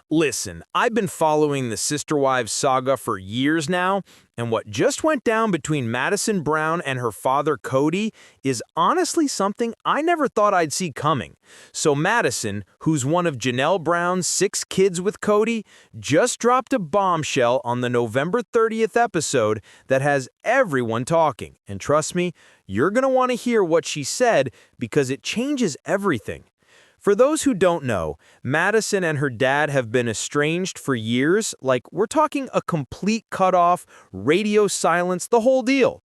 Listen, I've been following the Sister Wives saga for years now, and what just went down between Madison Brown and her father Kody is honestly something I never thought I'd see coming. So Madison, who's one of Janelle Brown's 6 kids with Kody, just dropped a bombshell on the November 30th episode that has everyone talking. And trust me, you're going to want to hear what she said because it changes everything. For those who don't know, Madison and her dad have been estranged for years, like we're talking a complete cutoff, radio silence, the whole deal.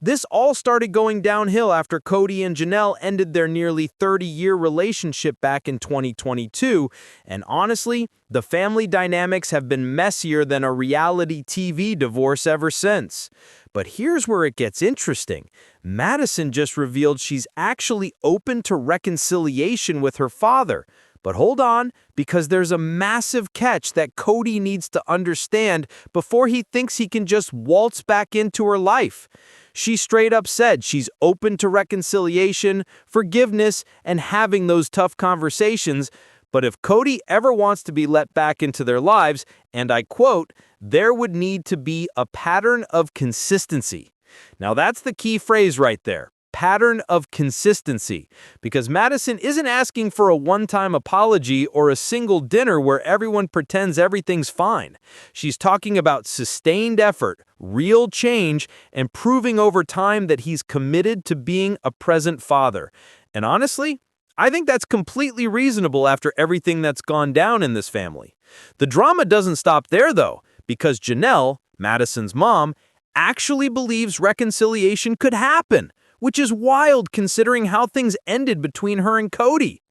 This all started going downhill after Kody and Janelle ended their nearly 30-year relationship back in 2022, and honestly, the family dynamics have been messier than a reality TV divorce ever since. But here's where it gets interesting. Madison just revealed she's actually open to reconciliation with her father. But hold on, because there's a massive catch that Kody needs to understand before he thinks he can just waltz back into her life. She straight up said she's open to reconciliation, forgiveness, and having those tough conversations, but if Kody ever wants to be let back into their lives, and I quote, there would need to be a pattern of consistency. Now that's the key phrase right there. Pattern of consistency, because Madison isn't asking for a one-time apology or a single dinner where everyone pretends everything's fine. She's talking about sustained effort, real change, and proving over time that he's committed to being a present father. And honestly, I think that's completely reasonable after everything that's gone down in this family. The drama doesn't stop there, though, because Janelle, Madison's mom, actually believes reconciliation could happen, which is wild considering how things ended between her and Kody.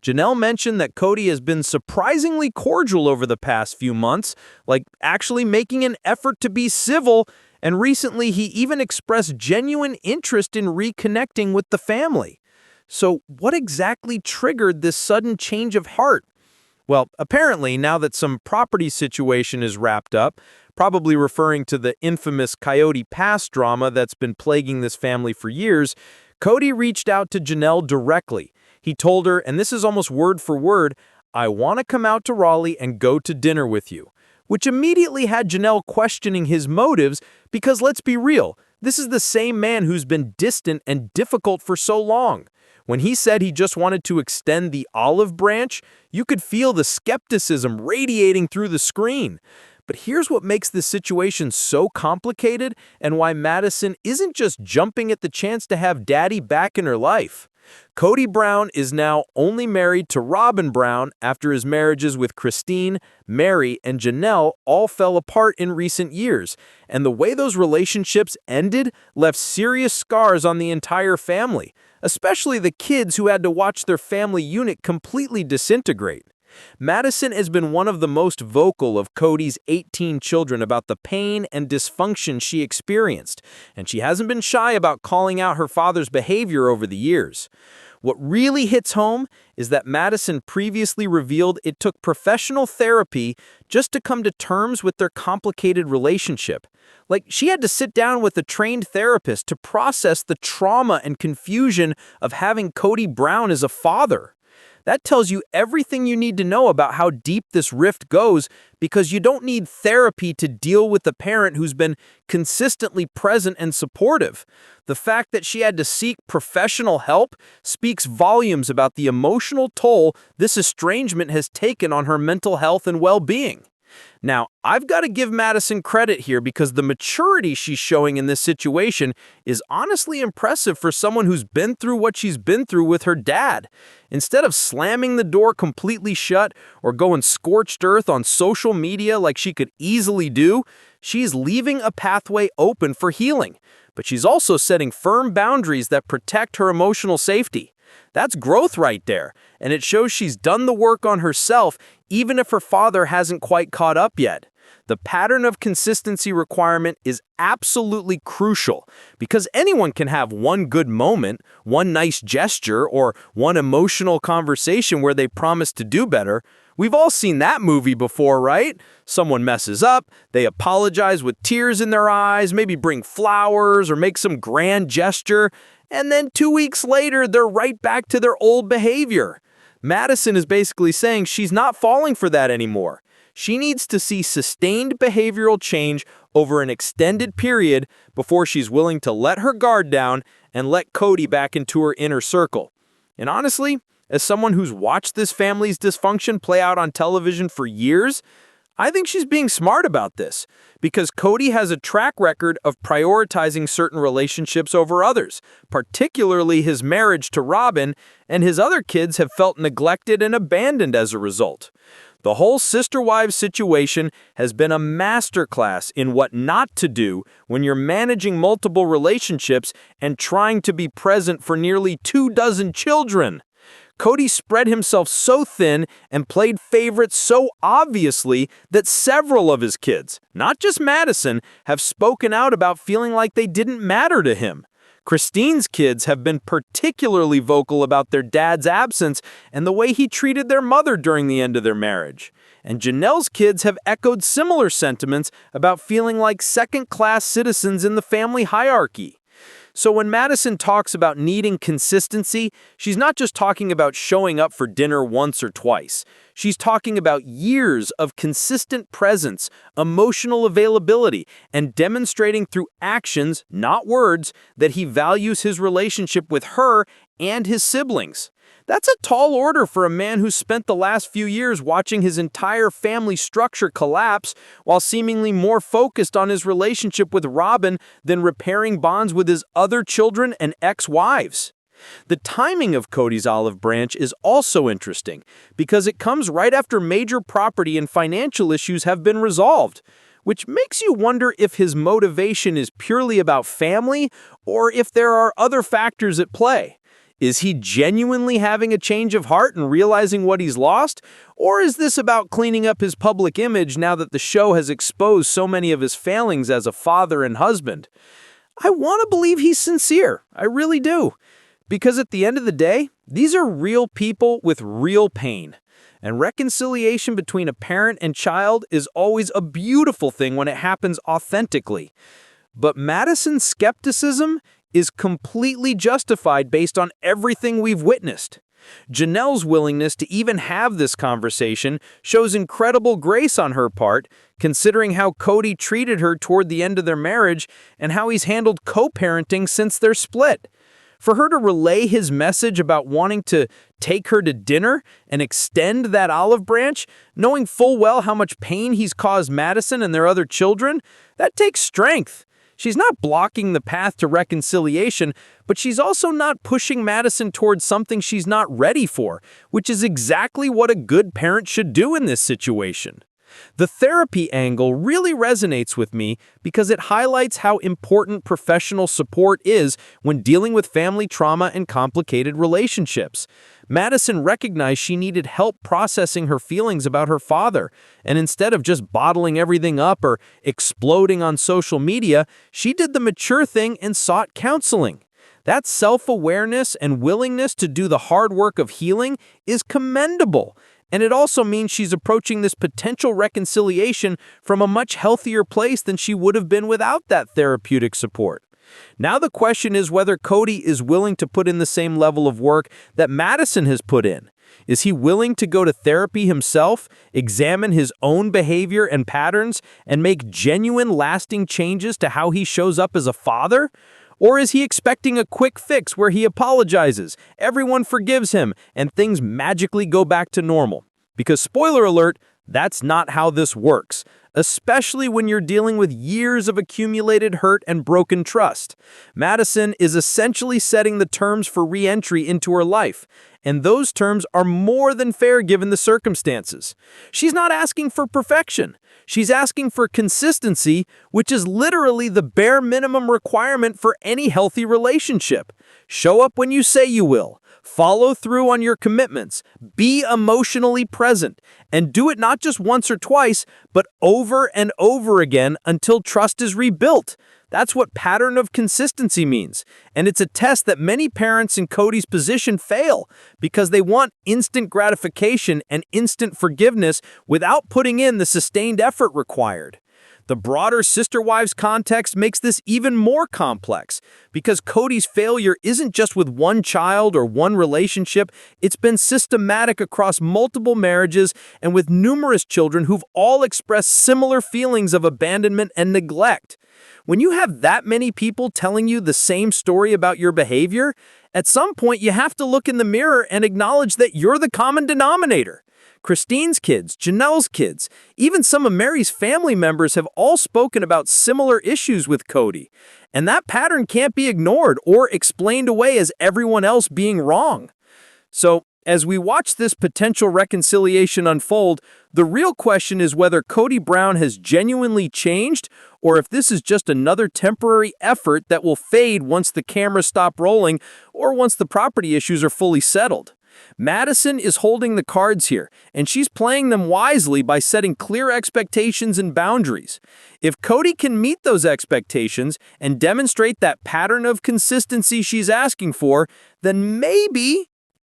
Janelle mentioned that Kody has been surprisingly cordial over the past few months, like actually making an effort to be civil, and recently he even expressed genuine interest in reconnecting with the family. So what exactly triggered this sudden change of heart? Well, apparently, now that some property situation is wrapped up, probably referring to the infamous Coyote Pass drama that's been plaguing this family for years, Kody reached out to Janelle directly. He told her, and this is almost word for word, "I want to come out to Raleigh and go to dinner with you," which immediately had Janelle questioning his motives because let's be real, this is the same man who's been distant and difficult for so long. When he said he just wanted to extend the olive branch, you could feel the skepticism radiating through the screen. But here's what makes this situation so complicated and why Madison isn't just jumping at the chance to have Daddy back in her life. Cody Brown is now only married to Robin Brown after his marriages with Christine, Mary, and Janelle all fell apart in recent years, and the way those relationships ended left serious scars on the entire family, especially the kids who had to watch their family unit completely disintegrate. Madison has been one of the most vocal of Kody's 18 children about the pain and dysfunction she experienced, and she hasn't been shy about calling out her father's behavior over the years. What really hits home is that Madison previously revealed it took professional therapy just to come to terms with their complicated relationship. Like, she had to sit down with a trained therapist to process the trauma and confusion of having Cody Brown as a father. That tells you everything you need to know about how deep this rift goes, because you don't need therapy to deal with a parent who's been consistently present and supportive. The fact that she had to seek professional help speaks volumes about the emotional toll this estrangement has taken on her mental health and well-being. Now, I've got to give Madison credit here because the maturity she's showing in this situation is honestly impressive for someone who's been through what she's been through with her dad. Instead of slamming the door completely shut or going scorched earth on social media like she could easily do, she's leaving a pathway open for healing. But she's also setting firm boundaries that protect her emotional safety. That's growth right there, and it shows she's done the work on herself even if her father hasn't quite caught up yet. The pattern of consistency requirement is absolutely crucial because anyone can have one good moment, one nice gesture, or one emotional conversation where they promise to do better. We've all seen that movie before, right? Someone messes up, they apologize with tears in their eyes, maybe bring flowers or make some grand gesture, and then 2 weeks later, they're right back to their old behavior. Madison is basically saying she's not falling for that anymore. She needs to see sustained behavioral change over an extended period before she's willing to let her guard down and let Kody back into her inner circle. And honestly, as someone who's watched this family's dysfunction play out on television for years, I think she's being smart about this, because Kody has a track record of prioritizing certain relationships over others, particularly his marriage to Robyn, and his other kids have felt neglected and abandoned as a result. The whole sister-wives situation has been a masterclass in what not to do when you're managing multiple relationships and trying to be present for nearly 24 children. Kody spread himself so thin and played favorites so obviously that several of his kids, not just Madison, have spoken out about feeling like they didn't matter to him. Christine's kids have been particularly vocal about their dad's absence and the way he treated their mother during the end of their marriage. And Janelle's kids have echoed similar sentiments about feeling like second-class citizens in the family hierarchy. So when Madison talks about needing consistency, she's not just talking about showing up for dinner once or twice. She's talking about years of consistent presence, emotional availability, and demonstrating through actions, not words, that he values his relationship with her and his siblings. That's a tall order for a man who spent the last few years watching his entire family structure collapse while seemingly more focused on his relationship with Robyn than repairing bonds with his other children and ex-wives. The timing of Kody's olive branch is also interesting because it comes right after major property and financial issues have been resolved, which makes you wonder if his motivation is purely about family or if there are other factors at play. Is he genuinely having a change of heart and realizing what he's lost? Or is this about cleaning up his public image now that the show has exposed so many of his failings as a father and husband? I want to believe he's sincere. I really do. Because at the end of the day, these are real people with real pain. And reconciliation between a parent and child is always a beautiful thing when it happens authentically. But Madison's skepticism is completely justified based on everything we've witnessed. Janelle's willingness to even have this conversation shows incredible grace on her part, considering how Kody treated her toward the end of their marriage and how he's handled co-parenting since their split. For her to relay his message about wanting to take her to dinner and extend that olive branch, knowing full well how much pain he's caused Madison and their other children, that takes strength. She's not blocking the path to reconciliation, but she's also not pushing Madison towards something she's not ready for, which is exactly what a good parent should do in this situation. The therapy angle really resonates with me because it highlights how important professional support is when dealing with family trauma and complicated relationships. Madison recognized she needed help processing her feelings about her father, and instead of just bottling everything up or exploding on social media, she did the mature thing and sought counseling. That self-awareness and willingness to do the hard work of healing is commendable. And it also means she's approaching this potential reconciliation from a much healthier place than she would have been without that therapeutic support. Now the question is whether Kody is willing to put in the same level of work that Madison has put in. Is he willing to go to therapy himself, examine his own behavior and patterns, and make genuine, lasting changes to how he shows up as a father? Or is he expecting a quick fix where he apologizes, everyone forgives him, and things magically go back to normal? Because spoiler alert, that's not how this works, especially when you're dealing with years of accumulated hurt and broken trust. Madison is essentially setting the terms for re-entry into her life, and those terms are more than fair given the circumstances. She's not asking for perfection. She's asking for consistency, which is literally the bare minimum requirement for any healthy relationship. Show up when you say you will. Follow through on your commitments. Be emotionally present. And do it not just once or twice, but over and over again until trust is rebuilt. That's what pattern of consistency means. And it's a test that many parents in Kody's position fail because they want instant gratification and instant forgiveness without putting in the sustained effort required. The broader Sister Wives context makes this even more complex, because Kody's failure isn't just with one child or one relationship, it's been systematic across multiple marriages and with numerous children who've all expressed similar feelings of abandonment and neglect. When you have that many people telling you the same story about your behavior, at some point you have to look in the mirror and acknowledge that you're the common denominator. Christine's kids, Janelle's kids, even some of Mary's family members have all spoken about similar issues with Kody. And that pattern can't be ignored or explained away as everyone else being wrong. So, as we watch this potential reconciliation unfold, the real question is whether Cody Brown has genuinely changed or if this is just another temporary effort that will fade once the cameras stop rolling or once the property issues are fully settled. Madison is holding the cards here, and she's playing them wisely by setting clear expectations and boundaries. If Kody can meet those expectations and demonstrate that pattern of consistency she's asking for, then maybe